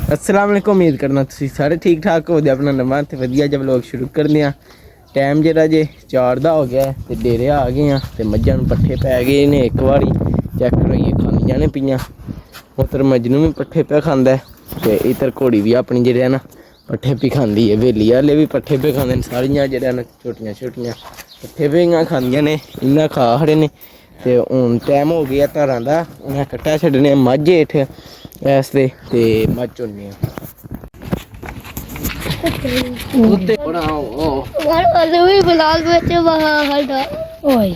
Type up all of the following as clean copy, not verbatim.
अस्सलाम वालेकुम। उम्मीद करना तुसीं सारे ठीक ठाक हो। अपना नवा तो वधिया जब लोग शुरू करते हैं। टाइम जरा जे 4 का हो गया तो डेरे आ गए हैं तो मझां पट्ठे पै गए ने। एक बारी चेक करोइए खांदियां ने पियां। उधर मजनू भी पट्ठे पे खांदा है तो इधर घोड़ी भी अपनी जेह्ड़े ना पट्ठे पे खांदी है। वेली आह्ले भी पट्ठे पे खांदे न। सारियां जेह्ड़े न छोटियां छोटियां पट्ठे पे इ'यां खांदियां ने। इ'यां खा खड़े ने ते हुण टाइम हो गया धारां दा। उ'नें कट्टा छड्डने मझ हेठ ऐसते ते मझ चुनने कुत्ते बनाओ भी बिलाल बच्चे हल्दा ओए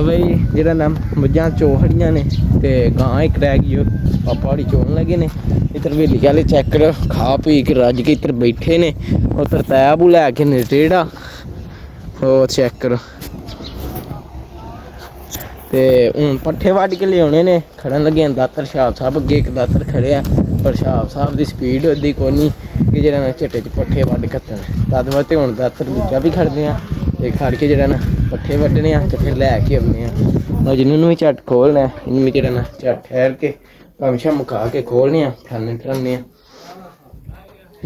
भाई जेह्ड़ा ना मझां चो खड़ियां ने ते गां इक रह गई। पापा होरी चोन लगे ने। इधर हवेली आह्ले चेक करो खा पी के रज के इधर बैठे ने। उधर तैबू लैके ने रेड़ा ओह् चेक करो। ते हून पट्ठे वड्ढ के लियाने ने। खड़न लगे दातर शाह साहब अग्गे एक दातर खड़े पर शाह साहब की स्पीड होंदी कोई नहीं कि जेह्ड़ा चिट्टे च पट्ठे वड्ढ कत्तन। तद वास्ते हून दातर दूजा भी खड़दे हैं ते खड़ के जेह्ड़ा ना पट्ठे वड्ढने ते फिर लैके औने मजनू भी झट खोलना इनमें जेह्ड़ा ना झट ठहर के कम्म शम्म मुका के खोलने ठरने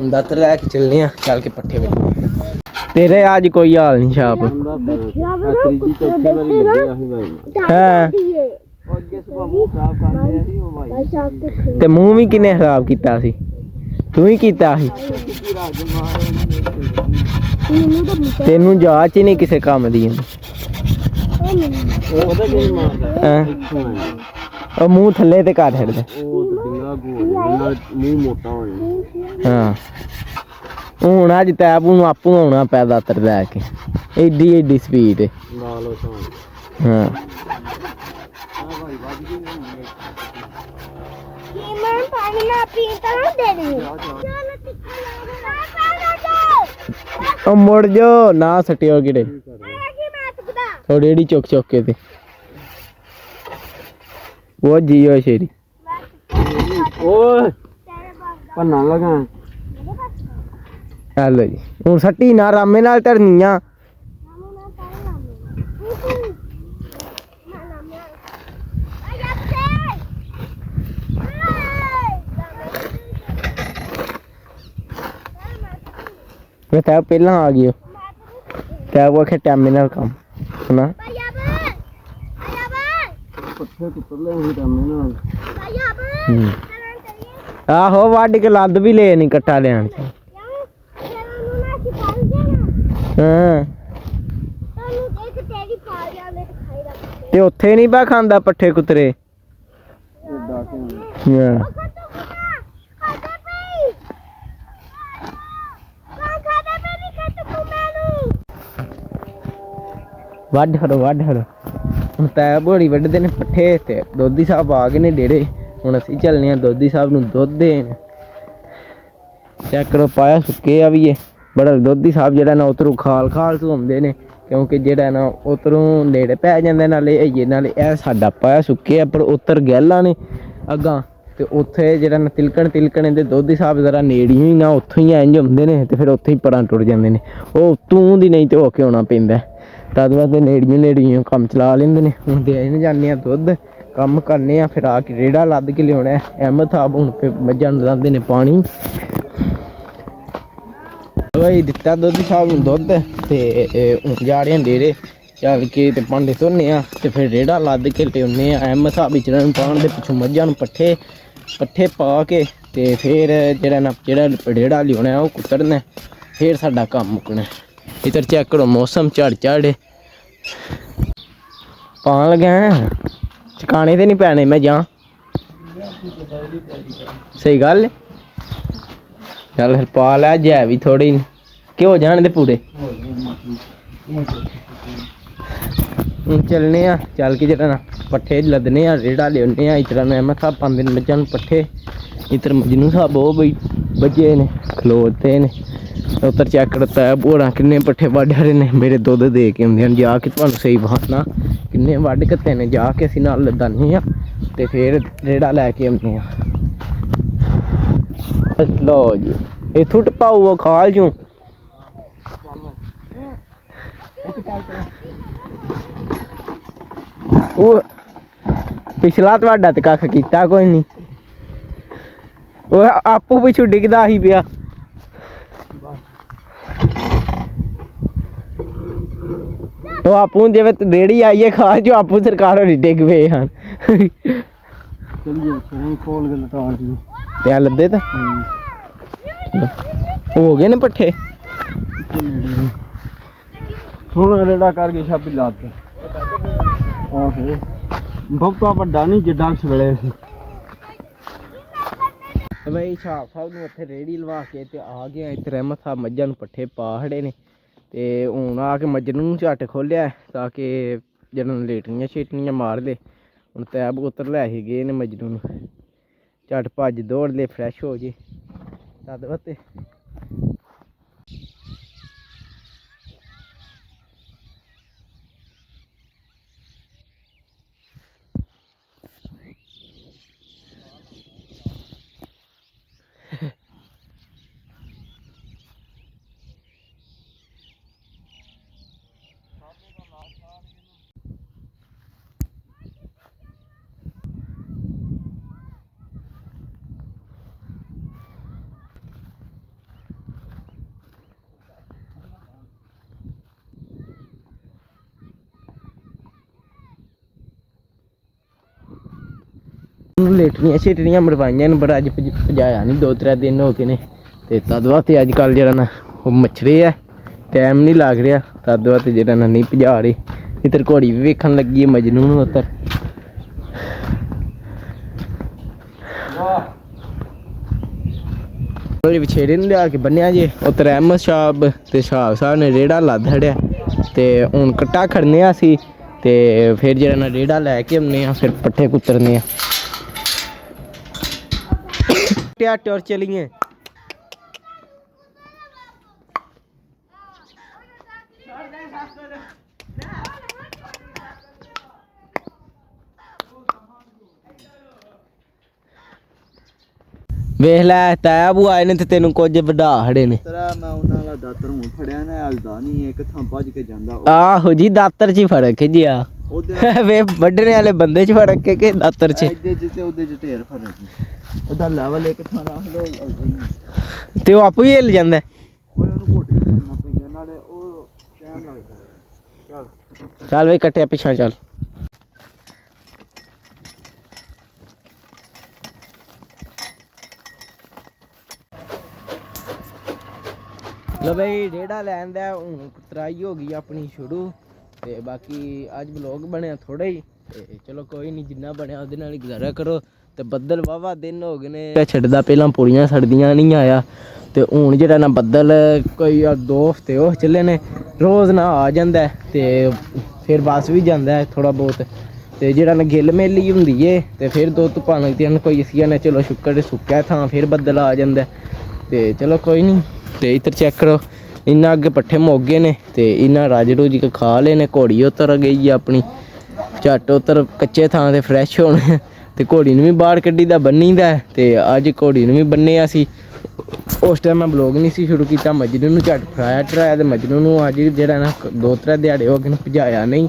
दातर लैके चलने चल के पट्ठे वड्ढने। तेरे आज कोई हाल नहीं छाप ते मूँह भी किन्ने खराब किया सी। तू ही किया सी। तेनू जाच ही नहीं किसी काम दी। मूँह थल्ले ते कर छड्डदा। हाँ हून अज तैबू नूं आपूं आउणा पै दातर लैके एड्डी एड्डी स्पीड। हाँ मुड़ जाओ ना सटियो गिरे थोड़ी एड़ी चुक चुक के थे वो जियो शेरी भन्ना लगा। हेलो जी हूँ सट्टी ना रामे नाल धरनियां। मैं तैब पहला आ गया तैब आखे टैमे नाल कम सुना आहो वड्ढ के लद्द भी ले नहीं कट्टा लियान। हाँ ते उत्थे नहीं पा खांदा पट्ठे कुतरे। वड्ढ खड़ो हूँ तैब होरी वड्ढदे ने पट्ठे ते दोधी साहब आ गए ने डेरे। हूँ असीं चलने दोधी साहब नूं दुद्ध देन। चेक करो पाया सुक्के आ भी है बड़ा दोधी साहब जेह्ड़ा ना उतरों खाल सुंदे ने क्योंकि जेह्ड़ा ना उतरों नेड़े पै जांदे नाले हइये नाले ए साडा पाया सुक्के पर उतर गैलां ने अग्गां ते उत्थे जेह्ड़ा ना तिलकण ते दोधी साहब जरा नेड़ियों ही ना उत्थों ही इंज हुंदे ने ते फिर उत्थे ही परां टुर जांदे ने। ओह् उत्तों दी नहीं ते हो के औना पैंदा तद वास्ते नेड़ियों कम्म चला लैंदे ने। हूँ देन जाने दुद्ध कम्म करने फिर आके रेड़ा लद्द के लियाना। अहमद साहब हूँ मझां नूं लांदे ने पानी। भाई दिता दोधी साहब नूं दुद्ध ते जाड़े डेरे चल के ते भांडे धोने ते फिर रेड़ा लद्द के लेऔने। अहमद साहब बिचड़ा नूं पान दे पिच्छों मझां नूं पट्ठे पा के ते फिर जेह्ड़ा रेड़ा लेऔना ओह् कुतरना फिर साडा कम्म मुकना। इधर चेक करो मौसम झड़ पान लगे चकाने ते नहीं पैने मैं जां सही गल चल फिर पा लै जै भी थोड़ी घ्यो जान दे पूरे। हूँ चलने चल के जेह्ड़ा ना पट्ठे लद्दने रेड़ा लेने इधर अहमद साहब पांदे न मझां नूं पट्ठे। इधर मजनू साहब ओह् बज्जे ने खलोते ने ਉੱਤਰ ਚੈੱਕ ਕਰਤਾ ਭੋਰਾ ਕਿੰਨੇ ਪੱਠੇ ਵੱਢ ਰਹੇ ਨੇ, ਮੇਰੇ ਦੁੱਧ ਦੇ ਕੇ ਆਉਂਦੇ ਹਨ। ਜਾ ਕੇ ਤੁਹਾਨੂੰ ਸਹੀ ਬਹਾਨਾ ਕਿੰਨੇ ਵੱਢ ਕੱਤੇ ਨੇ, ਜਾ ਕੇ ਅਸੀਂ ਨਾਲ ਲਦਾਨੇ ਹਾਂ ਤੇ ਫਿਰ ਰੇੜਾ ਲੈ ਕੇ ਆਉਂਦੇ ਹਾਂ। ਲਓ ਜੀ ਇੱਥੋਂ ਟਪਾਓ ਖਾਲ ਚੋਂ। ਉਹ ਪਿਛਲਾ ਤੁਹਾਡਾ ਤੇ ਕੱਖ ਕੀਤਾ ਕੋਈ ਨਹੀਂ, ਉਹ ਆਪੂ ਪਿੱਛੋਂ ਡਿੱਗਦਾ ਹੀ ਪਿਆ। ਉਹ ਆਪੂ ਜਿਵੇਂ ਰੇੜੀ ਆਈ ਹੈ ਖਾਲ ਚੋਂ, ਆਪੂ ਸਰਕਾਰ ਹੋਣੀ ਡਿੱਗ ਪਏ ਹਨ। ਤੇ ਲੱਦੇ ਤਾਂ ਹੋ ਗਏ ਨੇ ਪੱਠੇ। ਹੁਣ ਰੇੜਾ ਕਰਕੇ ਛਾਪੀ ਲਾ ਦਿੱਤਾ। ਆਹੋ ਬਹੁਤਾ ਵੱਡਾ ਨਹੀਂ ਜਿੱਡਾ ਸਵੇਲੇ ਸੀ। ਬਈ ਛਾਪ ਸਾਹਿਬ ਨੂੰ ਉੱਥੇ ਰੇੜੀ ਲਵਾ ਕੇ ਤੇ ਆ ਗਿਆ ਇੱਥੇ ਰਹਿਮਤ ਸਾਹਿਬ ਮੱਝਾਂ ਨੂੰ ਪੱਠੇ ਪਾ ਖੜੇ ਨੇ। ਤੇ ਹੁਣ ਆ ਕੇ ਮੱਝਰੂ ਨੂੰ ਝੱਟ ਖੋਲਿਆ ਤਾਂ ਕਿ ਜਦੋਂ ਲੇਟਣੀਆਂ ਛੇਟਣੀਆਂ ਮਾਰ ਲਏ। ਹੁਣ ਤੈਬ ਉਤਰ ਲੈ ਕੇ ਗਏ ਨੇ ਮੱਝਰੂ ਨੂੰ, ਝੱਟ ਭੱਜ ਦੌੜ ਲੈ ਫਰੈਸ਼ ਹੋ ਜੇ ਤਦ ਵਾਤੇ। ਲੇਟਣੀਆਂ ਛੇਟਣੀਆਂ ਮਰਵਾਈਆਂ ਨੇ, ਪਰ ਅੱਜ ਭਜਾਇਆ ਨਹੀਂ, 2-3 ਦਿਨ ਹੋ ਗਏ ਨੇ। ਤੇ ਤਦ ਵਾਸਤੇ ਅੱਜ ਕੱਲ੍ਹ ਜਿਹੜਾ ਨਾ ਉਹ ਮੱਛਰੇ ਆ, ਟਾਈਮ ਨਹੀਂ ਲੱਗ ਰਿਹਾ, ਤਦ ਵਾਸਤੇ ਜਿਹੜਾ ਨਾ ਨਹੀਂ ਭਜਾ ਰਹੇ। ਇੱਧਰ ਘੋੜੀ ਵੀ ਵੇਖਣ ਲੱਗੀ ਹੈ ਮਜਨੂ ਨੂੰ ਉੱਧਰ। ਵਿਛੇੜੇ ਨੂੰ ਲਿਆ ਕੇ ਬੰਨਿਆ ਜੇ। ਉੱਧਰ ਅਹਿਮਦ ਸਾਹਿਬ ਤੇ ਸ਼ਾਹ ਸਾਹਿਬ ਨੇ ਰੇੜਾ ਲੱਦ ਛੜਿਆ ਤੇ ਹੁਣ ਕੱਟਾ ਖੜਨੇ ਆ ਅਸੀਂ ਤੇ ਫਿਰ ਜਿਹੜਾ ਨਾ ਰੇੜਾ ਲੈ ਕੇ ਆਉਂਦੇ ਆ, ਫਿਰ ਪੱਠੇ ਕੁਤਰਨੇ ਆ। ਟੋਰ ਚਲੀਏ ਵੇਖ ਲੈ ਤਾਇਆ ਬੂ ਆਏ ਨੇ ਤੇ ਤੈਨੂੰ ਕੁਝ ਵਧਾ ਖੜੇ ਨੇ। ਮੈਂ ਉਹਨਾਂ ਦਾ ਦਾਤਰ ਹੁਣ ਫੜਿਆ ਨਾ, ਹਲਦਾ ਨਹੀਂ, ਇੱਕ ਥਾਂ ਭੱਜ ਕੇ ਜਾਂਦਾ। ਆਹੋ ਜੀ ਦਾਤਰ 'ਚ ਹੀ ਫਰਕ ਹੈ ਜੀ। ਆ ਵੇ ਵੱਢਣੇ ਵਾਲੇ ਬੰਦੇ 'ਚ ਫਰਕ ਹੈ ਕਿ ਦਾਤਰ 'ਚ? ਇਹਦੇ 'ਚ ਤੇ ਉਹਦੇ 'ਚ ਢੇਰ ਫਰਕ। ਉਹਦਾ ਲੈਵਲ ਇੱਕ ਥਾਂ ਰੱਖ ਲਓ ਤੇ ਉਹ ਆਪੂ ਹੀ ਹਿੱਲ ਜਾਂਦਾ। ਉਹਨੂੰ ਘੁੱਟ ਕੇ ਕਰਨਾ ਪੈਂਦਾ, ਨਾਲੇ ਉਹ ਟਾਈਮ ਲੱਗਦਾ। ਚੱਲ ਵੇ ਕੱਟਿਆ ਪਿੱਛਾ ਚੱਲ। ਲੋ ਬਈ ਰੇੜਾ ਲੈਣ ਦਾ ਹੁਣ ਕੁਤਰਾਈ ਹੋ ਗਈ ਆਪਣੀ ਸ਼ੁਰੂ। ਤੇ ਬਾਕੀ ਅੱਜ ਵਲੋਗ ਬਣਿਆ ਥੋੜਾ ਹੀ, ਤੇ ਚਲੋ ਕੋਈ ਨਹੀਂ, ਜਿੰਨਾ ਬਣਿਆ ਉਹਦੇ ਨਾਲ ਹੀ ਗੁਜ਼ਾਰਾ ਕਰੋ। ਤੇ ਬੱਦਲ ਵਾਹਵਾ ਦਿਨ ਹੋ ਗਏ ਨੇ ਛੱਡਦਾ, ਪਹਿਲਾਂ ਪੂਰੀਆਂ ਸਰਦੀਆਂ ਨਹੀਂ ਆਇਆ ਤੇ ਹੁਣ ਜਿਹੜਾ ਨਾ ਬੱਦਲ ਕੋਈ 2 ਹਫ਼ਤੇ ਉਹ ਚੱਲੇ ਨੇ, ਰੋਜ਼ ਨਾ ਆ ਜਾਂਦਾ ਤੇ ਫਿਰ ਬਸ ਵੀ ਜਾਂਦਾ ਥੋੜਾ ਬਹੁਤ। ਤੇ ਜਿਹੜਾ ਨਾ ਗਿੱਲ ਮਿਲ ਹੀ ਹੁੰਦੀ ਏ ਤੇ ਫਿਰ 2 ਧੁੱਪਾਂ ਲੱਗਦੀਆਂ ਨੇ, ਕੋਈ ਅਸੀਂ ਨੇ ਚਲੋ ਸ਼ੁਕਰ ਸੁੱਕਿਆ ਥਾਂ ਫਿਰ ਬੱਦਲ ਆ ਜਾਂਦਾ। ਤੇ ਚਲੋ ਕੋਈ ਨਹੀਂ। ਤੇ ਇੱਧਰ ਚੈੱਕ ਕਰੋ, ਇੰਨਾ ਅੱਗੇ ਪੱਠੇ ਮੁੱਕ ਗਏ ਨੇ ਤੇ ਇਹਨਾਂ ਰਜ ਰੁਜ ਕੇ ਖਾ ਲਏ ਨੇ। ਘੋੜੀ ਉਤਰ ਗਈ ਆ ਆਪਣੀ, ਝੱਟ ਉਤਰ ਕੱਚੇ ਥਾਂ ਤੇ ਫਰੈਸ਼ ਹੋਣ। ਤੇ ਘੋੜੀ ਨੂੰ ਵੀ ਬਾਹਰ ਕੱਢੀ ਦਾ ਬੰਨੀ ਦਾ, ਤੇ ਅੱਜ ਘੋੜੀ ਨੂੰ ਵੀ ਬੰਨਿਆ ਸੀ। ਉਸ ਟਾਈਮ ਮੈਂ ਬਲੌਗ ਨਹੀਂ ਸੀ ਸ਼ੁਰੂ ਕੀਤਾ। ਮਜਨੂ ਨੂੰ ਝੱਟ ਫਰਾਇਆ ਟਰਾਇਆ ਤੇ ਮਜਨੂ ਨੂੰ ਅੱਜ ਜਿਹੜਾ ਨਾ 2-3 ਦਿਹਾੜੇ ਹੋ ਗਏ ਨੇ ਭਜਾਇਆ ਨਹੀਂ,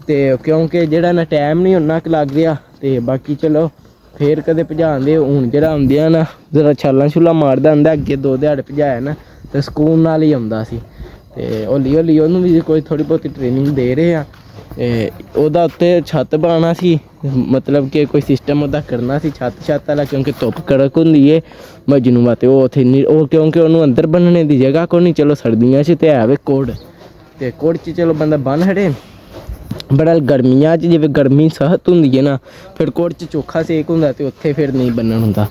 ਤੇ ਕਿਉਂਕਿ ਜਿਹੜਾ ਨਾ ਟਾਈਮ ਨਹੀਂ ਉਨਾ ਕੁ ਲੱਗ ਰਿਹਾ। ਤੇ ਬਾਕੀ ਚਲੋ ਫੇਰ ਕਦੇ ਭਜਾਉਂਦੇ। ਹੁਣ ਜਿਹੜਾ ਆਉਂਦਿਆਂ ਨਾ ਜ਼ਰਾ ਛਾਲਾਂ ਛੁੱਲਾਂ ਮਾਰਦਾ ਹੁੰਦਾ, ਅੱਗੇ 2 ਦਿਹਾੜੇ ਭਜਾਇਆ ਨਾ ਤੇ ਸਕੂਨ ਨਾਲ ਹੀ ਆਉਂਦਾ ਸੀ। ਤੇ ਹੌਲੀ ਹੌਲੀ ਉਹਨੂੰ ਵੀ ਕੋਈ ਥੋੜ੍ਹੀ ਬਹੁਤੀ ਟ੍ਰੇਨਿੰਗ ਦੇ ਰਹੇ ਆ। ਤੇ ਉਹਦਾ ਉੱਤੇ ਛੱਤ ਬਣਾਉਣਾ ਸੀ, ਮਤਲਬ ਕਿ ਕੋਈ ਸਿਸਟਮ ਉਹਦਾ ਕਰਨਾ ਸੀ ਛੱਤ ਵਾਲਾ, ਕਿਉਂਕਿ ਧੁੱਪ ਕੜਕ ਹੁੰਦੀ ਹੈ ਮਜਨੂ ਵਾ। ਤੇ ਉਹ ਉੱਥੇ ਨਹੀਂ, ਉਹ ਕਿਉਂਕਿ ਉਹਨੂੰ ਅੰਦਰ ਬੰਨਣੇ ਦੀ ਜਗ੍ਹਾ ਕੋਈ ਨਹੀਂ। ਚਲੋ ਸਰਦੀਆਂ 'ਚ ਤੇ ਹੈ ਵੇ ਕੋੜ, ਤੇ ਕੋੜ 'ਚ ਚਲੋ ਬੰਦਾ ਬੰਨ ਖੜੇ। ਬੜਾ ਗਰਮੀਆਂ 'ਚ ਜਿਵੇਂ ਗਰਮੀ ਸਖਤ ਹੁੰਦੀ ਹੈ ਨਾ, ਫਿਰ ਕੋੜ 'ਚ ਚੋਖਾ ਸੇਕ ਹੁੰਦਾ ਤੇ ਉੱਥੇ ਫਿਰ ਨਹੀਂ ਬੰਨਣ ਹੁੰਦਾ।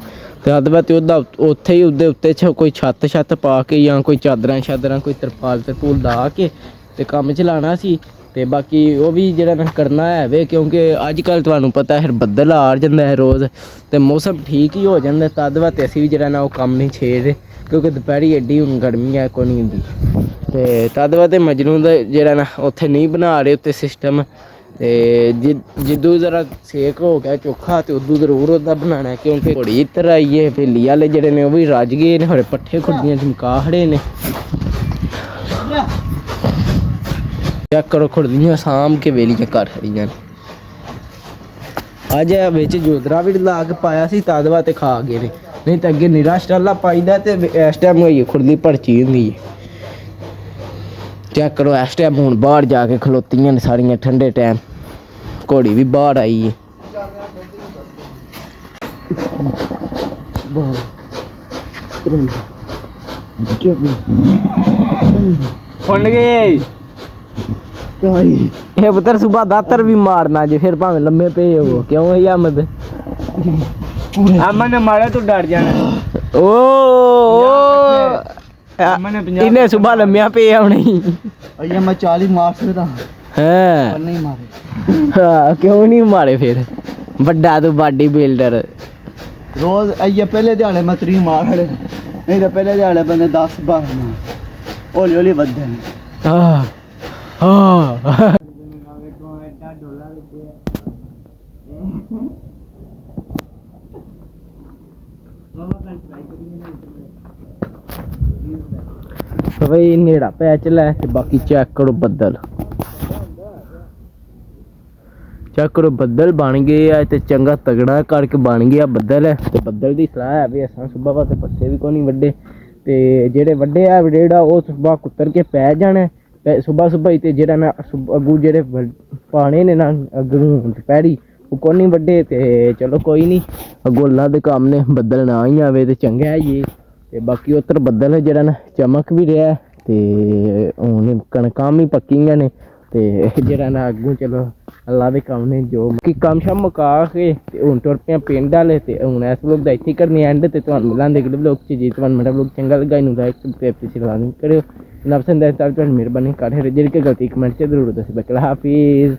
ਤੇ ਅੱਧ ਬਾਅਦ ਉਹਦਾ ਉੱਥੇ ਹੀ ਉਹਦੇ ਉੱਤੇ ਕੋਈ ਛੱਤ ਪਾ ਕੇ ਜਾਂ ਕੋਈ ਚਾਦਰਾਂ ਕੋਈ ਤਰਪਾਲ ਤਰਪੂਲ ਲਾ ਕੇ ਤੇ ਕੰਮ ਚਲਾਉਣਾ ਸੀ। ਤੇ ਬਾਕੀ ਉਹ ਵੀ ਜਿਹੜਾ ਨਾ ਕਰਨਾ ਹੈ ਵੇ, ਕਿਉਂਕਿ ਅੱਜ ਕੱਲ੍ਹ ਤੁਹਾਨੂੰ ਪਤਾ ਹੈ ਬੱਦਲ ਆ ਜਾਂਦਾ ਹੈ ਰੋਜ਼, ਤੇ ਮੌਸਮ ਠੀਕ ਹੀ ਹੋ ਜਾਂਦਾ। ਤਦ ਬਾਅਦ ਅਸੀਂ ਵੀ ਜਿਹੜਾ ਨਾ ਉਹ ਕੰਮ ਨਹੀਂ ਛੇੜਦੇ। ਕਿਉਂਕਿ ਦੁਪਹਿਰੀ ਐਡੀ ਹੁਣ ਗਰਮੀ ਆ ਕੋਈ ਨਹੀਂ ਹੁੰਦੀ। ਤੇ ਤਦ ਵਾ ਤੇ ਮਜਨੂ ਦਾ ਜਿਹੜਾ ਨਾ ਉੱਥੇ ਨਹੀਂ ਬਣਾ ਰਹੇ ਉੱਤੇ ਸਿਸਟਮ। ਤੇ ਜਿੱਦੂ ਜ਼ਰਾ ਸੇਕ ਹੋ ਗਿਆ ਚੋਖਾ ਤੇ ਉਦੋਂ ਜ਼ਰੂਰ ਉਹਦਾ ਬਣਾਉਣਾ, ਕਿਉਂਕਿ ਘੋੜੀ ਇੱਧਰ ਆਈ ਹੈ। ਭੇਲੀ ਵਾਲੇ ਜਿਹੜੇ ਨੇ ਉਹ ਵੀ ਰੱਜ ਗਏ ਨੇ, ਹਰੇ ਪੱਠੇ ਖੁੱਡੀਆਂ ਚਮਕਾ ਖੜੇ ਨੇ। ਚੈੱਕ ਕਰੋ ਖੁਰਦੀਆਂ ਸਾਂਭ ਕੇ ਵੇਲੀਆਂ ਕਰ ਖੜੀਆਂ ਨੇ। ਅੱਜ ਵਿੱਚ ਜੋਦਰਾ ਵੀ ਲਾ ਕੇ ਪਾਇਆ ਸੀ ਤਦ ਵਾ ਤੇ ਖਾ ਗਏ ਨੇ, ਨਹੀਂ ਤਾਂ ਅੱਗੇ ਨਿਰਾ ਸਟਾਲਾ ਪਾਈਦਾ ਤੇ ਇਸ ਟਾਈਮ ਹੋਈ ਖੁਰਲੀ ਭਰਚੀ ਹੁੰਦੀ ਹੈ। ਚੈੱਕ ਕਰੋ ਇਸ ਟਾਈਮ ਹੁਣ ਬਾਹਰ ਜਾ ਕੇ ਖਲੋਤੀਆਂ ਨੇ ਸਾਰੀਆਂ ਠੰਡੇ ਟਾਈਮ। ਘੋੜੀ ਵੀ ਬਾਹਰ ਆਈ ਹੈ। ਫੁੱਲ ਗਏ ਇਹ ਪੁੱਤਰ ਸੁਬਾ ਦਾਤਰ ਵੀ ਮਾਰਨਾ ਜੇ ਫਿਰ ਭਾਵੇਂ ਲੰਮੇ ਪਏ ਹੋ ਕਿਉਂ ਹੈ ਅਹਿਮਦ? ਅਮਨ ਨੇ ਮਾਰਿਆ ਤੂੰ ਡਰ ਜਾਣਾ। ਇਹਨੇ ਸੁਬਾ ਲੰਮਿਆ ਪਏ ਆਉਣੀ। ਅਈਆ ਮੈਂ 40 ਮਾਰ ਸਕਦਾ ਹੈ ਨਹੀਂ ਮਾਰੇ। ਹਾਂ ਕਿਉਂ ਨਹੀਂ ਮਾਰੇ ਫਿਰ? ਵੱਡਾ ਤੂੰ ਬਾਡੀ ਬਿਲਡਰ। ਰੋਜ਼ ਅਈਆ ਪਹਿਲੇ ਦਿਹਾੜੇ ਮੈਂ 3 ਮਾਰ ਖੜੇ, ਨਹੀਂ ਤਾਂ ਪਹਿਲੇ ਦਿਹਾੜੇ ਬੰਦੇ 10 12 ਮਾਰ, ਹੌਲੀ ਹੌਲੀ ਵੱਧਦੇ ਨੇ। ਹਾਂ ਹਾਂ ਬਈ ਨੇੜਾ ਪੈ ਚਲਾ ਤੇ ਬਾਕੀ ਚੈੱਕ ਕਰੋ ਬੱਦਲ। ਚੈੱਕ ਕਰੋ ਬੱਦਲ ਬਣ ਗਏ ਆ ਤੇ ਚੰਗਾ ਤਗੜਾ ਕਰਕੇ ਬਣ ਗਿਆ ਬੱਦਲ। ਤੇ ਬੱਦਲ ਦੀ ਸਲਾਹ ਹੈ ਵੀ ਅਸਾਂ ਸੁਬਾ ਵਾਸਤੇ ਪੱਠੇ ਵੀ ਕੋਈ ਨਹੀਂ ਵੱਡੇ, ਤੇ ਜਿਹੜੇ ਵੱਡੇ ਆ ਜਿਹੜਾ ਉਹ ਸੁਬਾ ਕੁੱਤਰ ਕੇ ਪੈ ਜਾਣਾ ਸੁਬਾ ਹੀ। ਤੇ ਜਿਹੜਾ ਨਾ ਅੱਗੂ ਜਿਹੜੇ ਪਾਣੇ ਨੇ ਨਾ ਅੱਗੂ ਦੁਪਹਿਰੀ ਉਹ ਕੋਈ ਨਹੀਂ ਵੱਡੇ। ਤੇ ਚਲੋ ਕੋਈ ਨਹੀਂ ਅੱਗੋਂ ਅੱਲਾ ਦੇ ਕੰਮ ਨੇ, ਬੱਦਲ ਨਾ ਹੀ ਆਵੇ ਤੇ ਚੰਗਾ ਹੈ ਜੀ। ਤੇ ਬਾਕੀ ਉੱਧਰ ਬੱਦਲ ਜਿਹੜਾ ਨਾ ਚਮਕ ਵੀ ਰਿਹਾ ਤੇ ਹੁਣ ਕਣਕਾਂ ਵੀ ਪੱਕੀਆਂ ਨੇ। ਤੇ ਜਿਹੜਾ ਨਾ ਅੱਗੋਂ ਚਲੋ ਅੱਲਾ ਦੇ ਕੰਮ ਨੇ ਜੋ ਕਿ ਕੰਮ ਸ਼ਾਮ ਮੁਕਾ ਕੇ ਤੇ ਹੁਣ ਤੁਰ ਪਿਆ ਪਿੰਡ ਵਾਲੇ। ਤੇ ਹੁਣ ਇਸ ਵਲੋਗ ਦਾ ਇੱਥੇ ਕਰਨੀ ਐਂਡ ਤੇ ਤੁਹਾਨੂੰ ਮਿਲਾਂਗੇ ਅਗਲੇ ਵਲੋਗ 'ਚ। ਜੇ ਤੁਹਾਨੂੰ ਮੇਰਾ ਵਲੋਗ ਚੰਗਾ ਲੱਗਾ ਇਹਨੂੰ ਲਾਈਕ ਤੇ ਲਾਜ਼ਮੀ ਕਰਿਓ। ਨਫਸਨ ਦਾ ਮਿਹਰਬਾਨੀ ਕਰ ਜਿਹੜੀ ਕਿ ਗਲਤੀ ਕਮੈਂਟ 'ਚ ਜ਼ਰੂਰ ਦੱਸੋ। ਹਾਫਿਜ਼।